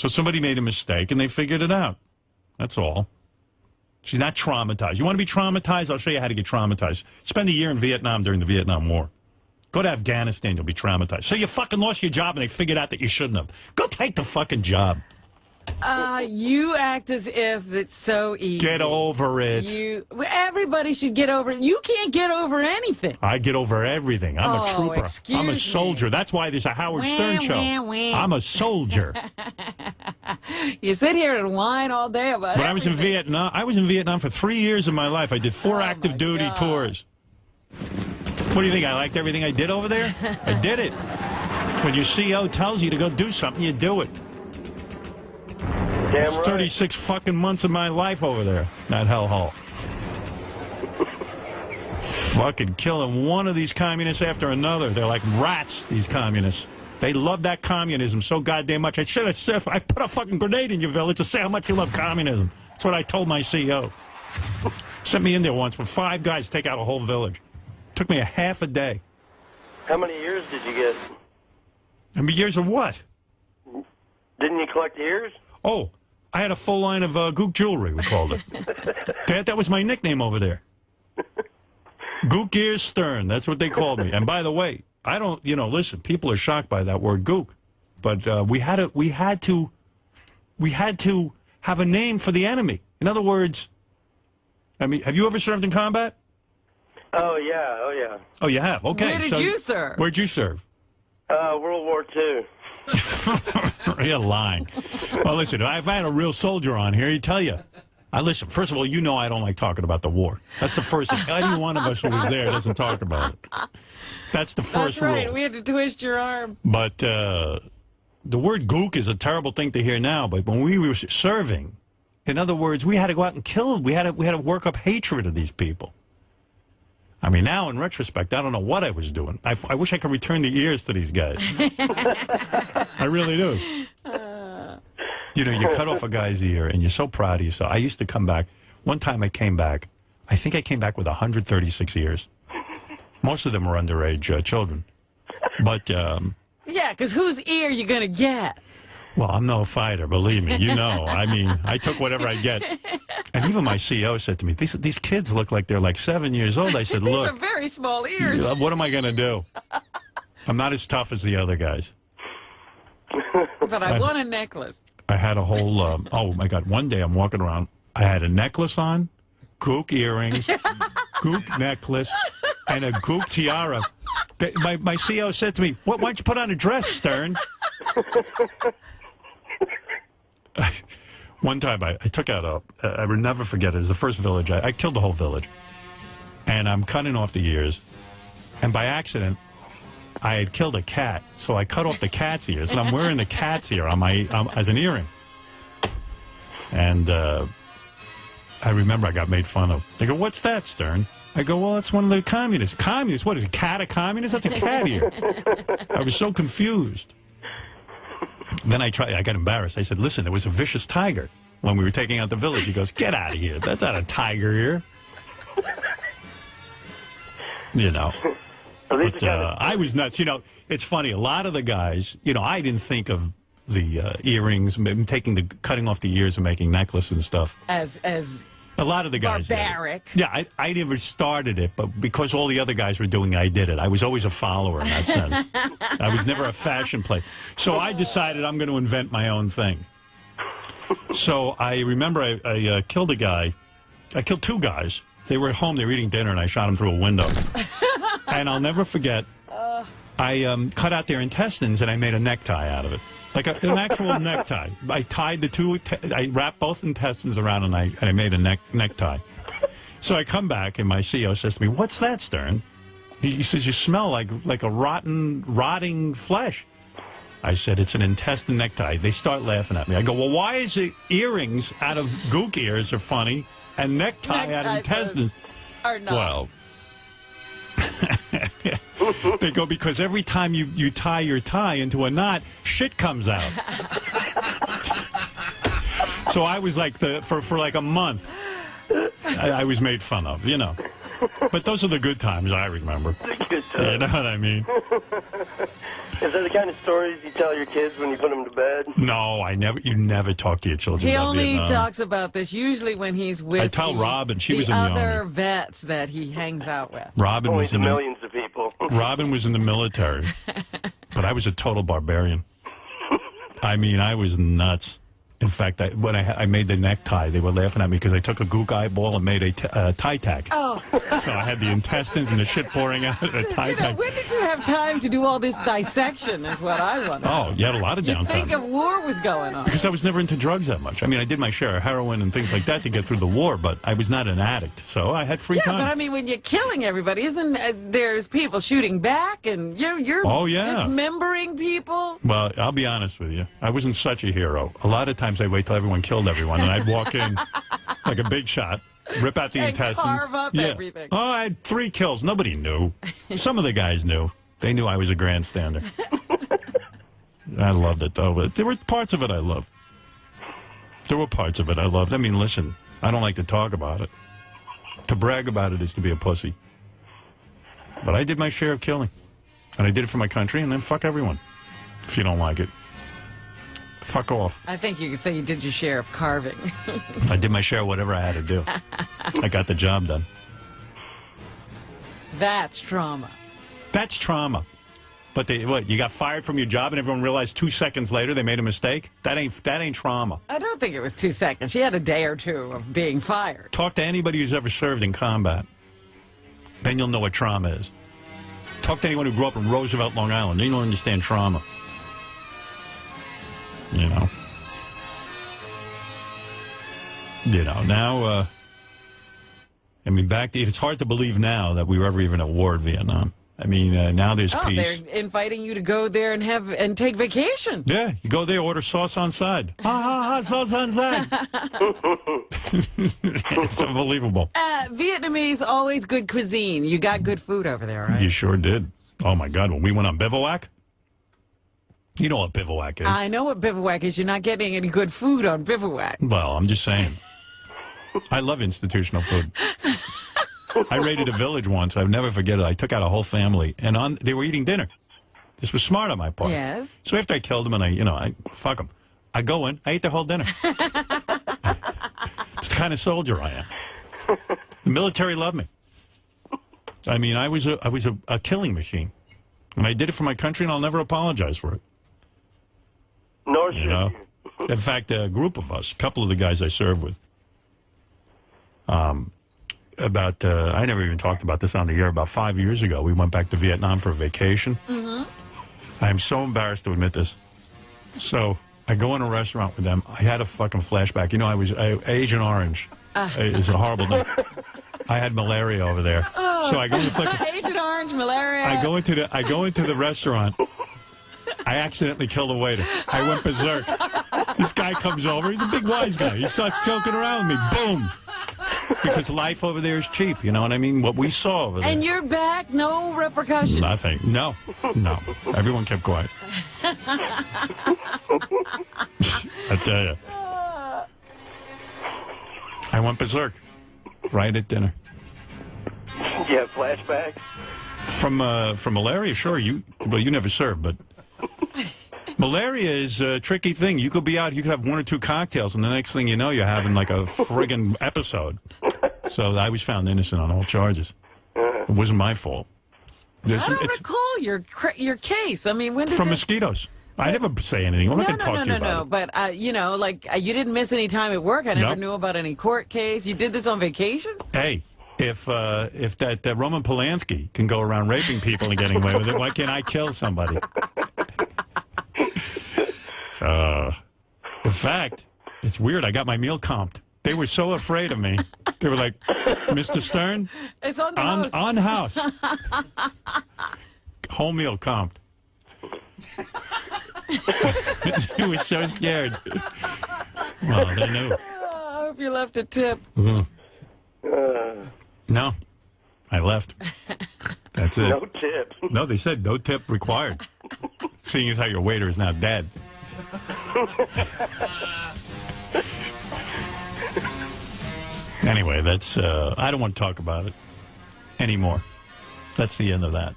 So somebody made a mistake, and they figured it out. That's all. She's not traumatized. You want to be traumatized? I'll show you how to get traumatized. Spend a year in Vietnam during the Vietnam War. Go to Afghanistan, you'll be traumatized. So you fucking lost your job, and they figured out that you shouldn't have. Go take the fucking job. You act as if it's so easy. Get over it. Everybody should get over it. You can't get over anything. I get over everything. I'm a trooper. I'm a soldier. That's why there's a Howard Stern show. I'm a soldier. You sit here and whine all day about it. When I was in Vietnam, for 3 years of my life. I did 4 active duty tours. What do you think? I liked everything I did over there? I did it. When your CO tells you to go do something, you do it. Damn It's 36 fucking months of my life over there, that hellhole. Fucking killing one of these communists after another. They're like rats, these communists. They love that communism so goddamn much. I should have said, I put a fucking grenade in your village to say how much you love communism. That's what I told my CO. Sent me in there once with 5 guys to take out a whole village. Took me a half a day. How many years did you get? How many years of what? Didn't you collect years? Oh, I had a full line of Gook jewelry, we called it. That was my nickname over there. Gook Ears Stern, that's what they called me. And by the way, I don't, listen, people are shocked by that word Gook. But we had to have a name for the enemy. In other words, I mean, have you ever served in combat? Oh, yeah. Oh, you have? Okay. Where did you serve? Where'd you serve? World War II. You're lying. Well, listen, if I had a real soldier on here, he'd tell you. Listen, first of all, I don't like talking about the war. That's the first thing. Any one of us who was there doesn't talk about it. That's the first rule. That's right. We had to twist your arm. But the word gook is a terrible thing to hear now. But when we were serving, in other words, we had to go out and kill. We had to work up hatred of these people. I mean, now in retrospect, I don't know what I was doing. I wish I could return the ears to these guys. I really do. You cut off a guy's ear, and you're so proud of yourself. I used to come back. One time I came back. I think I came back with 136 ears. Most of them were underage children. But, yeah, because whose ear you going to get? Well, I'm no fighter, believe me. I mean, I took whatever I get. And even my CEO said to me, these kids look like they're like 7 years old. I said, look. These are very small ears. What am I going to do? I'm not as tough as the other guys. But I want a necklace. I had a whole, oh my God, one day I'm walking around. I had a necklace on, gook earrings, gook necklace, and a gook tiara. My CEO said to me, why don't you put on a dress, Stern? One time I took out I will never forget it. It was the first village. I killed the whole village. And I'm cutting off the ears. And by accident, I had killed a cat. So I cut off the cat's ears. And I'm wearing the cat's ear on as an earring. And I remember I got made fun of. They go, what's that, Stern? I go, well, it's one of the communists. Communists? What is a cat a communist? That's a cat ear. I was so confused. Then I got embarrassed. I said, listen, there was a vicious tiger when we were taking out the village. He goes, get out of here. That's not a tiger ear. But I was nuts. It's funny. A lot of the guys, I didn't think of the earrings, cutting off the ears and making necklaces and stuff. As a lot of the guys. Barbaric. Yeah, I never started it, but because all the other guys were doing it, I did it. I was always a follower in that sense. I was never a fashion play. So I decided I'm going to invent my own thing. So I remember I killed a guy. I killed 2 guys. They were at home. They were eating dinner, and I shot them through a window. And I'll never forget, I cut out their intestines, and I made a necktie out of it. Like an actual necktie. I tied the 2, I wrapped both intestines around, and I made a necktie. So I come back, and my CEO says to me, what's that, Stern? He says, you smell like a rotting flesh. I said, it's an intestine necktie. They start laughing at me. I go, well, why is it earrings out of gook ears are funny, and necktie out of intestines are not? Well, they go, because every time you tie your tie into a knot, shit comes out. So I was like, for like a month, I was made fun of, But those are the good times I remember. Good times. You know what I mean? Is that the kind of stories you tell your kids when you put them to bed? No, you never talk to your children He about only Vietnam. talks about this usually when he's with I tell Robin, she was the in the other Army. vets that he hangs out with. Robin Only was to in the millions of people. Robin was in the military, but I was a total barbarian. I mean, I was nuts. In fact, when I made the necktie, they were laughing at me because I took a gook eyeball and made a tie tack. Oh. So I had the intestines and the shit pouring out of the tie tack. When did you have time to do all this dissection is what I wonder. Oh, you had a lot of You'd think a downtime. war was going on. Because I was never into drugs that much. I mean, I did my share of heroin and things like that to get through the war, but I was not an addict. So I had free Yeah, time. but I mean, when you're killing everybody, isn't there's people shooting back and you're Oh, yeah. dismembering people? Well, I'll be honest with you. I wasn't such a hero. A lot of times I'd wait till everyone killed everyone, and I'd walk in like a big shot, rip out the And intestines. carve up everything. Oh, I had 3 kills. Nobody knew. Some of the guys knew. They knew I was a grandstander. I loved it, though. But there were parts of it I loved. There were parts of it I loved. I mean, listen, I don't like to talk about it. To brag about it is to be a pussy. But I did my share of killing. And I did it for my country, and then fuck everyone. If you don't like it. Fuck off. I think you could say you did your share of carving. I did my share of whatever I had to do. I got the job done. That's trauma. That's trauma. But you got fired from your job and everyone realized 2 seconds later they made a mistake? That ain't trauma. I don't think it was 2 seconds. She had a day or two of being fired. Talk to anybody who's ever served in combat. Then you'll know what trauma is. Talk to anyone who grew up in Roosevelt, Long Island. Then you'll understand trauma. You know. Now, I mean, it's hard to believe now that we were ever even at war in Vietnam. I mean, now there's peace. They're inviting you to go there and take vacation. Yeah, you go there, order sauce on side. Sauce on side. It's unbelievable. Vietnamese, always good cuisine. You got good food over there, right? You sure did. Oh, my God. When we went on bivouac, you know what bivouac is. I know what bivouac is. You're not getting any good food on bivouac. Well, I'm just saying. I love institutional food. I raided a village once. I'll never forget it. I took out a whole family, and they were eating dinner. This was smart on my part. Yes. So after I killed them and I fuck them, I go in, I ate the whole dinner. It's the kind of soldier I am. The military loved me. I mean, I was a killing machine. And I did it for my country, and I'll never apologize for it. Nor should You know? you. In fact, a group of us, a couple of the guys I served with, I never even talked about this on the air. About 5 years ago, we went back to Vietnam for a vacation. Mm-hmm. I am so embarrassed to admit this. So I go in a restaurant with them. I had a fucking flashback. You know, Agent Orange. It's a horrible name. I had malaria over there. So I go in the Agent Orange, malaria. I go into the restaurant. I accidentally killed a waiter. I went berserk. This guy comes over. He's a big wise guy. He starts joking around with me. Boom. Because life over there is cheap. You know what I mean? What we saw over there. And you're back, no repercussions. Nothing. No. Everyone kept quiet. I tell you. I went berserk. Right at dinner. You have flashbacks? From malaria, sure. You never served, but malaria is a tricky thing. You could be out, you could have 1 or 2 cocktails, and the next thing you know, you're having like a friggin' episode. So I was found innocent on all charges. It wasn't my fault. I don't recall your case. I mean, when did from that... mosquitoes. I never say anything. I'm not going to talk to you about it. But, you didn't miss any time at work. I never knew about any court case. You did this on vacation? Hey, if that Roman Polanski can go around raping people and getting away with it, why can't I kill somebody? In fact, it's weird. I got my meal comped. They were so afraid of me. They were like, Mr. Stern, it's on the house. On house. Whole meal comped. They were so scared. Well, they knew. I hope you left a tip. No, I left. That's it. No tip. No, they said no tip required. Seeing as how your waiter is now dead. Anyway, that's. I don't want to talk about it anymore. That's the end of that.